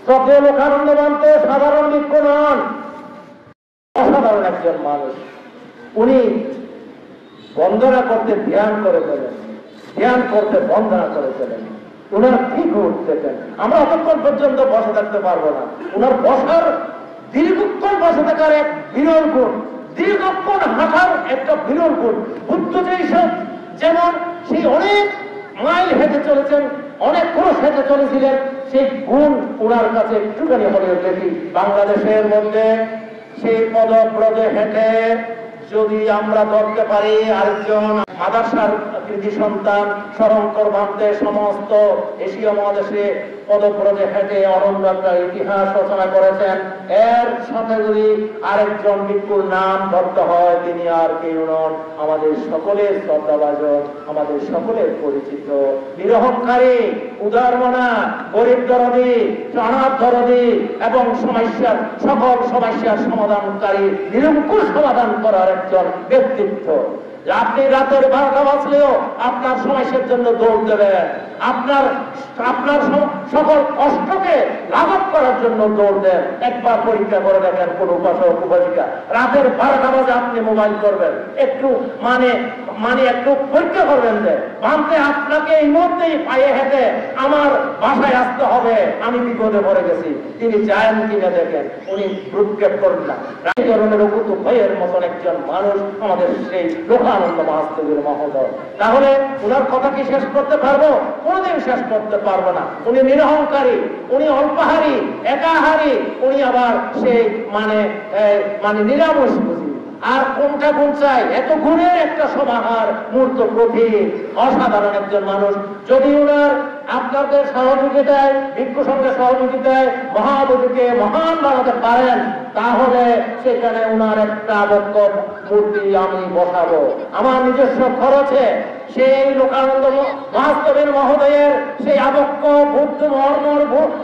শ্রদ্ধেয় লোকানন্দ মানতে সাধারণ ভিক্ষু নন, অসাধারণ একজন মানুষ। উনি বন্দনা করতে ধ্যান করে ফেলেন, ধ্যান করতে বন্দনা করে ফেলেন। উনার ঠিক উঠতেছেন, আমরা অতক্ষণ পর্যন্ত বসে থাকতে পারবো না। উনার বসার দীর্ঘক্ষণ বসে থাকার এক বিরল গুণ, দীর্ঘক্ষণ হাঁটার একটা বিরল গুণ। বুদ্ধ যেমন সেই অনেক মাইল হেঁটে চলেছেন, অনেক ক্রোশ হেঁটে চলেছিলেন, সেই গুণ ওনার কাছে একটুখানি হলেও দেখি। বাংলাদেশের মধ্যে সেই পদব্রজে হেঁটে যদি আমরা ধরতে পারি আরেকজন মাদ্রাসার কৃতি সন্তান শরঙ্কর ভান্তে সমস্ত এশীয় মহাদেশে পদব্রজে হেঁটে অনন্য একটা ইতিহাস রচনা করেছেন, এর সাথে যদি আরেকজন ভিক্ষুর নাম ধরতে হয়, তিনি আর কেউ নন, আমাদের সকলের শ্রদ্ধাভাজন, আমাদের সকলের পরিচিত নিরহংকারী, উদারমনা, গরিব দরদি, অনাথ দরদি এবং সমস্যার সকল সমস্যার সমাধানকারী, নিরঙ্কুশ সমাধান করার একজন ব্যক্তিত্ব। আপনি রাতের 12টা বাজলেও আপনার সমস্যার জন্য দৌড় দেবেন, আপনার সকল কষ্টকে লাঘব করার জন্য দৌড় দেন। একবার পরীক্ষা করে দেখেন কোন উপাসক উপাসিকা রাতের 12টা বাজে আপনি মোবাইল করবেন, একটু একটু পরীক্ষা করবেন যে ভাবতে আপনাকে এই মুহূর্তেই পায়ে হেঁটে আমার বাসায় আসতে হবে, আমি বিপদে পড়ে গেছি, তিনি চান কিনা দেখেন। উনি ভ্রুক্ষেপ করেন না। এই ধরনের অকুত ভয়ের মতন একজন মানুষ আমাদের সেই লোকানন্দ মহাস্তবীর মহোদয়। তাহলে ওনার কথা কি শেষ করতে পারবো? কোনদিন শেষ করতে পারবো না। উনি নিরহংকারী, উনি অল্পাহারী, একাহারী, উনি আবার সেই নিরাময় বুঝি। আর কোনটা গুণ চাই? এত গুণের একটা সমাহার, মূর্ত প্রভৃতি, অসাধারণ একজন মানুষ। যদি ওনার আপনাদের সহযোগিতায়, ভিক্ষু সঙ্গে সহযোগিতায় মহাবোধিকে মহান বানাতে পারেন, তাহলে সেখানে ওনার একটা আবক্ষ মূর্তি আমি বসাবো আমার নিজস্ব খরচে। সেই লোকানন্দ মহাস্তবীর মহোদয়ের সেই আবক্ষ বুদ্ধ মর্মর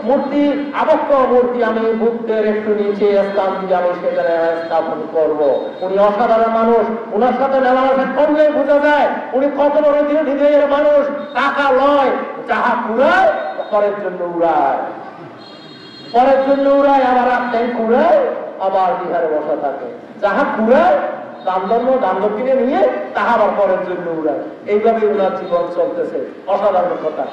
মূর্তি, আবক্ষ মূর্তি আমি বুদ্ধের একটু নিচে স্থান দিয়ে আমি সেখানে স্থাপন করব। উনি অসাধারণ মানুষ, ওনার সাথে মেলামেশা করলে বোঝা যায় উনি কত বড় হৃদয়ের মানুষ। টাকা লয়, যাহা কুড়ায় পরের জন্য উড়ায়, পরের জন্য উড়ায়, আবার আপনার কুড়ায়, আবার বিহারে বসা থাকে। যাহা কুড়ায় দান দক্ষিণে নিয়ে তাহা আবার পরের জন্য উড়ায়। এইভাবে উনার জীবন চলতেছে। অসাধারণ কথা।